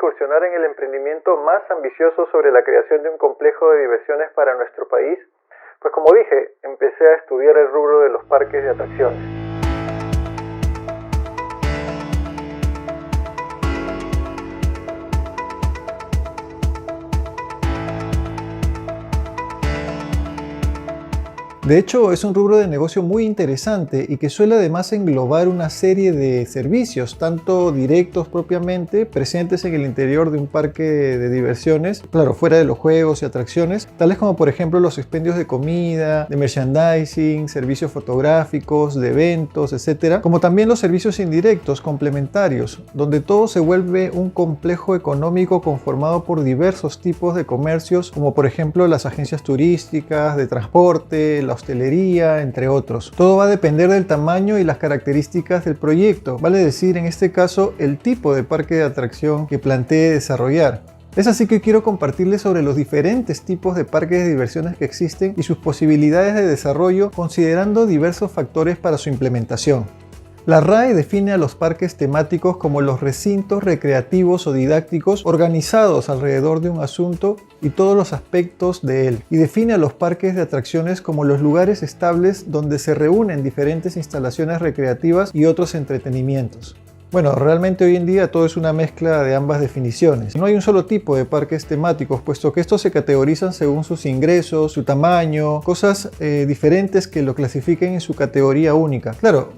incursionar en el emprendimiento más ambicioso sobre la creación de un complejo de diversiones para nuestro país? Pues como dije, empecé a estudiar el rubro de los parques de atracciones. De hecho, es un rubro de negocio muy interesante y que suele además englobar una serie de servicios, tanto directos propiamente, presentes en el interior de un parque de diversiones, claro, fuera de los juegos y atracciones, tales como por ejemplo los expendios de comida, de merchandising, servicios fotográficos, de eventos, etc. Como también los servicios indirectos, complementarios, donde todo se vuelve un complejo económico conformado por diversos tipos de comercios, como por ejemplo las agencias turísticas, de transporte, la hostelería, entre otros. Todo va a depender del tamaño y las características del proyecto, vale decir en este caso el tipo de parque de atracción que plantee desarrollar. Es así que quiero compartirles sobre los diferentes tipos de parques de diversiones que existen y sus posibilidades de desarrollo considerando diversos factores para su implementación. La RAE define a los parques temáticos como los recintos recreativos o didácticos organizados alrededor de un asunto y todos los aspectos de él, y define a los parques de atracciones como los lugares estables donde se reúnen diferentes instalaciones recreativas y otros entretenimientos. Bueno, realmente hoy en día todo es una mezcla de ambas definiciones. No hay un solo tipo de parques temáticos, puesto que estos se categorizan según sus ingresos, su tamaño, cosas diferentes que lo clasifiquen en su categoría única. Claro,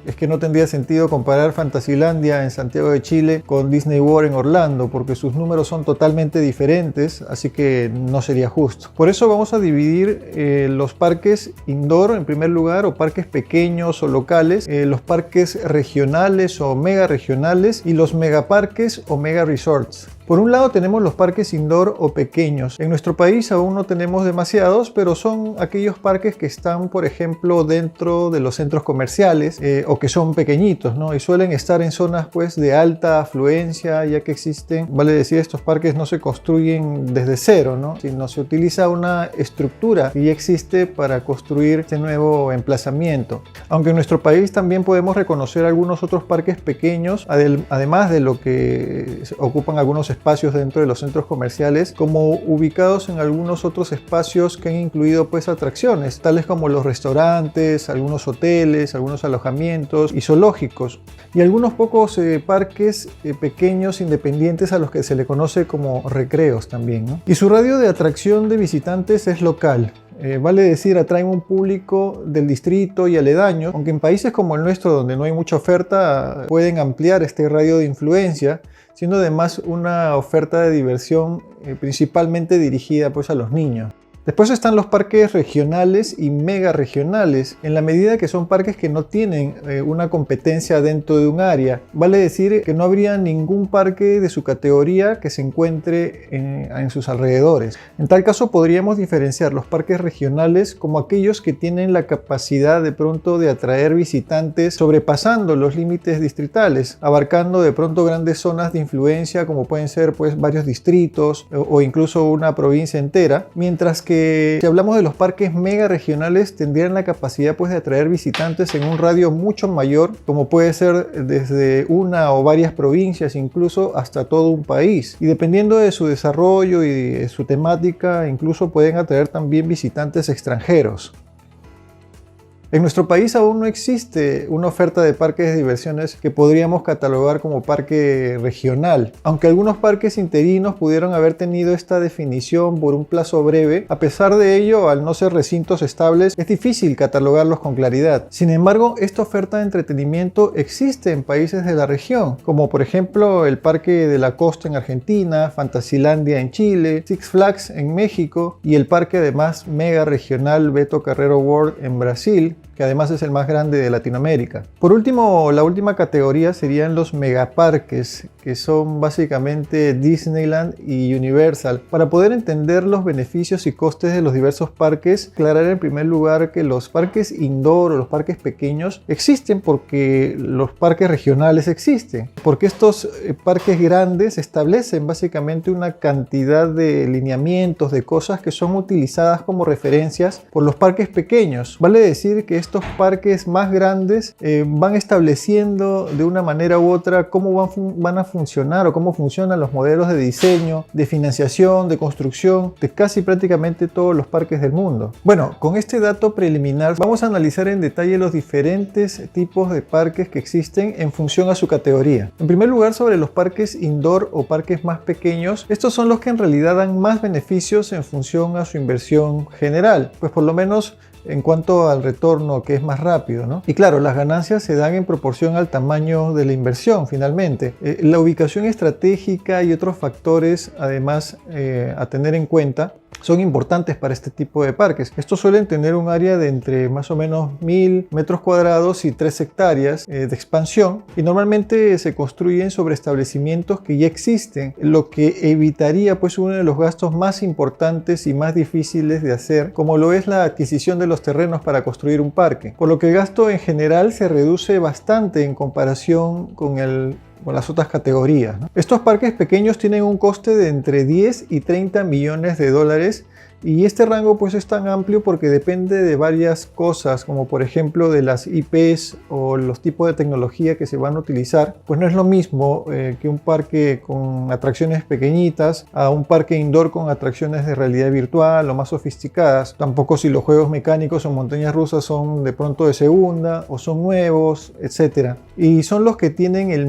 es que no tendría sentido comparar Fantasylandia en Santiago de Chile con Disney World en Orlando, porque sus números son totalmente diferentes, así que no sería justo. Por eso vamos a dividir los parques indoor en primer lugar, o parques pequeños o locales, los parques regionales o mega regionales y los megaparques o mega resorts. Por un lado tenemos los parques indoor o pequeños. En nuestro país aún no tenemos demasiados, pero son aquellos parques que están, por ejemplo, dentro de los centros comerciales o que son pequeñitos, ¿no? Y suelen estar en zonas pues de alta afluencia, ya que existen, vale decir, estos parques no se construyen desde cero, ¿no? Sino se utiliza una estructura que ya existe para construir este nuevo emplazamiento. Aunque en nuestro país también podemos reconocer algunos otros parques pequeños, además de lo que ocupan algunos espacios dentro de los centros comerciales, como ubicados en algunos otros espacios que han incluido pues atracciones, tales como los restaurantes, algunos hoteles, algunos alojamientos y zoológicos, y algunos pocos parques pequeños independientes a los que se le conoce como recreos también, ¿no? Y su radio de atracción de visitantes es local. Vale decir, atraen un público del distrito y aledaños, aunque en países como el nuestro, donde no hay mucha oferta, pueden ampliar este radio de influencia, siendo además una oferta de diversión principalmente dirigida pues a los niños. Después están los parques regionales y mega regionales, en la medida que son parques que no tienen una competencia dentro de un área. Vale decir que no habría ningún parque de su categoría que se encuentre en sus alrededores. En tal caso podríamos diferenciar los parques regionales como aquellos que tienen la capacidad de pronto de atraer visitantes sobrepasando los límites distritales, abarcando de pronto grandes zonas de influencia como pueden ser pues varios distritos o incluso una provincia entera, mientras que si hablamos de los parques mega regionales tendrían la capacidad pues de atraer visitantes en un radio mucho mayor, como puede ser desde una o varias provincias incluso hasta todo un país, y dependiendo de su desarrollo y de su temática incluso pueden atraer también visitantes extranjeros. En nuestro país aún no existe una oferta de parques de diversiones que podríamos catalogar como parque regional, aunque algunos parques interinos pudieron haber tenido esta definición por un plazo breve. A pesar de ello, al no ser recintos estables, es difícil catalogarlos con claridad. Sin embargo, esta oferta de entretenimiento existe en países de la región, como por ejemplo el Parque de la Costa en Argentina, Fantasylandia en Chile, Six Flags en México y el parque además mega regional Beto Carrero World en Brasil, que además es el más grande de Latinoamérica. Por último, la última categoría serían los megaparques, que son básicamente Disneyland y Universal. Para poder entender los beneficios y costes de los diversos parques, aclarar en primer lugar que los parques indoor o los parques pequeños existen porque los parques regionales existen, porque estos parques grandes establecen básicamente una cantidad de lineamientos, de cosas que son utilizadas como referencias por los parques pequeños. Vale decir que estos parques más grandes van estableciendo de una manera u otra cómo van a funcionar o cómo funcionan los modelos de diseño, de financiación, de construcción de casi prácticamente todos los parques del mundo. Bueno, con este dato preliminar vamos a analizar en detalle los diferentes tipos de parques que existen en función a su categoría. En primer lugar, sobre los parques indoor o parques más pequeños, estos son los que en realidad dan más beneficios en función a su inversión general, pues por lo menos en cuanto al retorno, que es más rápido, ¿no? Y claro, las ganancias se dan en proporción al tamaño de la inversión finalmente. La ubicación estratégica y otros factores además a tener en cuenta son importantes para este tipo de parques. Estos suelen tener un área de entre más o menos 1000 metros cuadrados y 3 hectáreas de expansión, y normalmente se construyen sobre establecimientos que ya existen, lo que evitaría pues uno de los gastos más importantes y más difíciles de hacer, como lo es la adquisición de los terrenos para construir un parque, por lo que el gasto en general se reduce bastante en comparación con las otras categorías, ¿no? Estos parques pequeños tienen un coste de entre 10 y 30 millones de dólares, y este rango pues es tan amplio porque depende de varias cosas, como por ejemplo de las IPs o los tipos de tecnología que se van a utilizar. Pues no es lo mismo que un parque con atracciones pequeñitas a un parque indoor con atracciones de realidad virtual o más sofisticadas. Tampoco si los juegos mecánicos o montañas rusas son de pronto de segunda o son nuevos, etc. Y son los que tienen el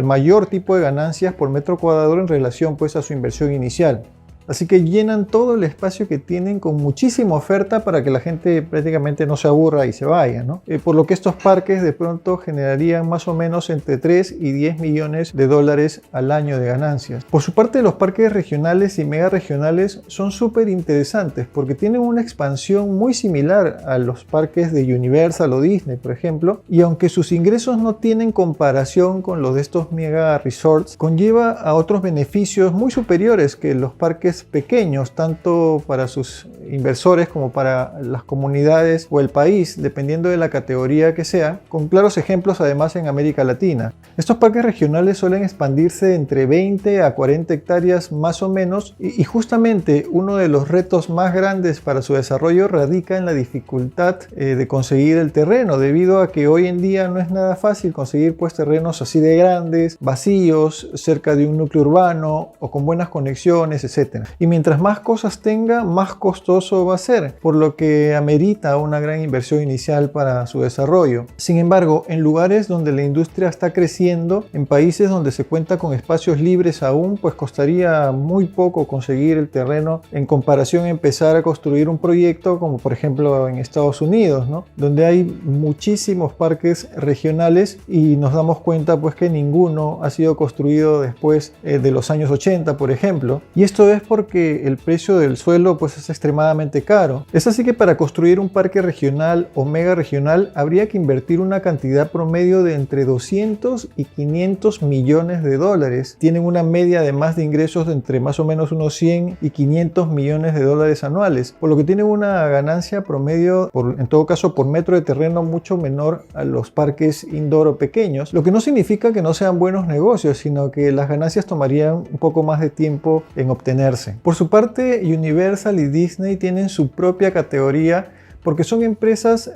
mayor tipo de ganancias por metro cuadrado en relación pues a su inversión inicial. Así que llenan todo el espacio que tienen con muchísima oferta para que la gente prácticamente no se aburra y se vaya, ¿no? Por lo que estos parques de pronto generarían más o menos entre 3 y 10 millones de dólares al año de ganancias. Por su parte, los parques regionales y mega regionales son súper interesantes porque tienen una expansión muy similar a los parques de Universal o Disney, por ejemplo, y aunque sus ingresos no tienen comparación con los de estos mega resorts, conlleva a otros beneficios muy superiores que los parques pequeños, tanto para sus inversores como para las comunidades o el país, dependiendo de la categoría que sea, con claros ejemplos además en América Latina. Estos parques regionales suelen expandirse entre 20 a 40 hectáreas más o menos, y justamente uno de los retos más grandes para su desarrollo radica en la dificultad de conseguir el terreno, debido a que hoy en día no es nada fácil conseguir pues terrenos así de grandes, vacíos, cerca de un núcleo urbano o con buenas conexiones, etc. Y mientras más cosas tenga, más costoso va a ser, por lo que amerita una gran inversión inicial para su desarrollo. Sin embargo, en lugares donde la industria está creciendo, en países donde se cuenta con espacios libres aún, pues costaría muy poco conseguir el terreno en comparación a empezar a construir un proyecto como por ejemplo en Estados Unidos, ¿no? Donde hay muchísimos parques regionales y nos damos cuenta pues que ninguno ha sido construido después de los años 80, por ejemplo. Y esto es porque el precio del suelo pues es extremadamente caro. Es así que para construir un parque regional o mega regional habría que invertir una cantidad promedio de entre 200 y 500 millones de dólares. Tienen una media además de ingresos de entre más o menos unos 100 y 500 millones de dólares anuales, por lo que tienen una ganancia promedio, en todo caso por metro de terreno, mucho menor a los parques indoor o pequeños, lo que no significa que no sean buenos negocios, sino que las ganancias tomarían un poco más de tiempo en obtenerse. Por su parte, Universal y Disney tienen su propia categoría porque son empresas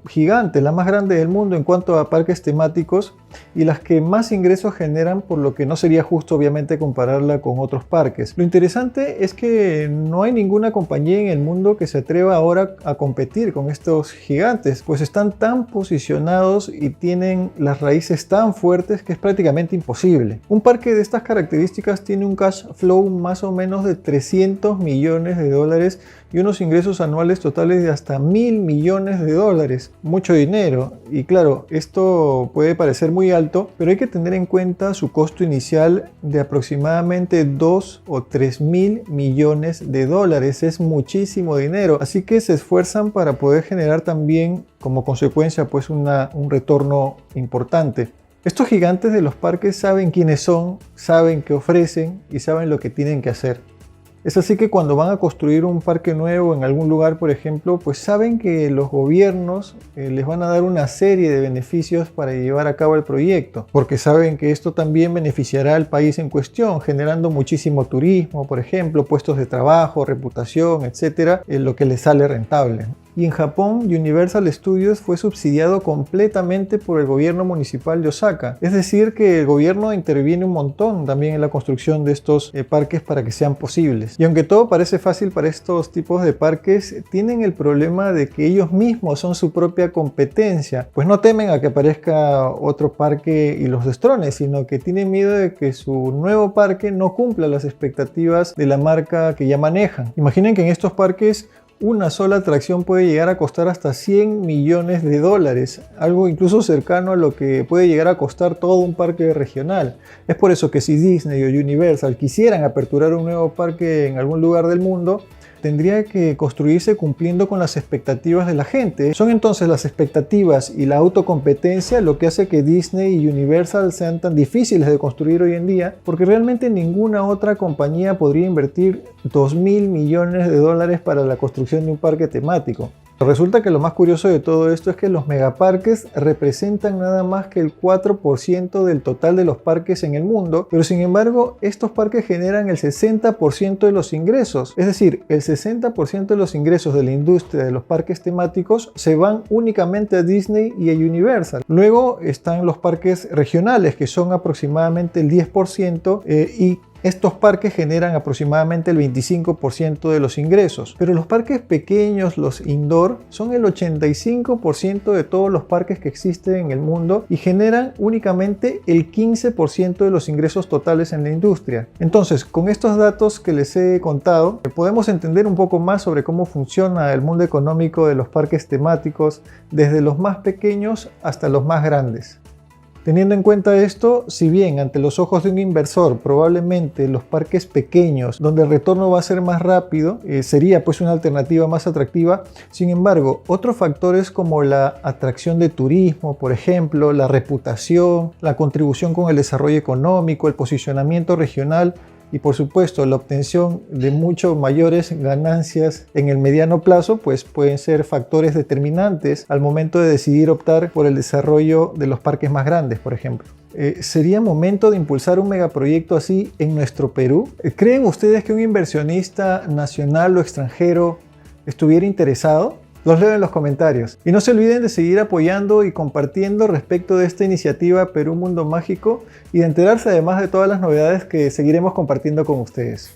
gigantes, las más grandes del mundo en cuanto a parques temáticos y las que más ingresos generan, por lo que no sería justo obviamente compararla con otros parques. Lo interesante es que no hay ninguna compañía en el mundo que se atreva ahora a competir con estos gigantes, pues están tan posicionados y tienen las raíces tan fuertes que es prácticamente imposible. Un parque de estas características tiene un cash flow más o menos de 300 millones de dólares y unos ingresos anuales totales de hasta 1.000 millones de dólares. Mucho dinero. Y claro, esto puede parecer muy alto, pero hay que tener en cuenta su costo inicial de aproximadamente 2 o 3.000 millones de dólares. Es muchísimo dinero. Así que se esfuerzan para poder generar también como consecuencia pues un retorno importante. Estos gigantes de los parques saben quiénes son, saben qué ofrecen y saben lo que tienen que hacer. Es así que cuando van a construir un parque nuevo en algún lugar, por ejemplo, pues saben que los gobiernos les van a dar una serie de beneficios para llevar a cabo el proyecto, porque saben que esto también beneficiará al país en cuestión, generando muchísimo turismo, por ejemplo, puestos de trabajo, reputación, etcétera, lo que les sale rentable. Y en Japón, Universal Studios fue subsidiado completamente por el gobierno municipal de Osaka. Es decir, que el gobierno interviene un montón también en la construcción de estos parques para que sean posibles. Y aunque todo parece fácil para estos tipos de parques, tienen el problema de que ellos mismos son su propia competencia, pues no temen a que aparezca otro parque y los destrone, sino que tienen miedo de que su nuevo parque no cumpla las expectativas de la marca que ya manejan. Imaginen que en estos parques una sola atracción puede llegar a costar hasta 100 millones de dólares, algo incluso cercano a lo que puede llegar a costar todo un parque regional. Es por eso que si Disney o Universal quisieran aperturar un nuevo parque en algún lugar del mundo, tendría que construirse cumpliendo con las expectativas de la gente. Son entonces las expectativas y la autocompetencia lo que hace que Disney y Universal sean tan difíciles de construir hoy en día, porque realmente ninguna otra compañía podría invertir 2.000 millones de dólares para la construcción de un parque temático. Resulta que lo más curioso de todo esto es que los megaparques representan nada más que el 4% del total de los parques en el mundo, pero sin embargo estos parques generan el 60% de los ingresos, es decir, el 60% de los ingresos de la industria de los parques temáticos se van únicamente a Disney y a Universal. Luego están los parques regionales, que son aproximadamente el 10%, y estos parques generan aproximadamente el 25% de los ingresos, pero los parques pequeños, los indoor, son el 85% de todos los parques que existen en el mundo y generan únicamente el 15% de los ingresos totales en la industria. Entonces, con estos datos que les he contado, podemos entender un poco más sobre cómo funciona el mundo económico de los parques temáticos, desde los más pequeños hasta los más grandes. Teniendo en cuenta esto, si bien ante los ojos de un inversor probablemente los parques pequeños, donde el retorno va a ser más rápido, sería pues una alternativa más atractiva, sin embargo, otros factores como la atracción de turismo, por ejemplo, la reputación, la contribución con el desarrollo económico, el posicionamiento regional, y por supuesto la obtención de mucho mayores ganancias en el mediano plazo, pues pueden ser factores determinantes al momento de decidir optar por el desarrollo de los parques más grandes, por ejemplo. ¿Sería momento de impulsar un megaproyecto así en nuestro Perú? ¿Creen ustedes que un inversionista nacional o extranjero estuviera interesado? Los leo en los comentarios. Y no se olviden de seguir apoyando y compartiendo respecto de esta iniciativa Perú Mundo Mágico y de enterarse además de todas las novedades que seguiremos compartiendo con ustedes.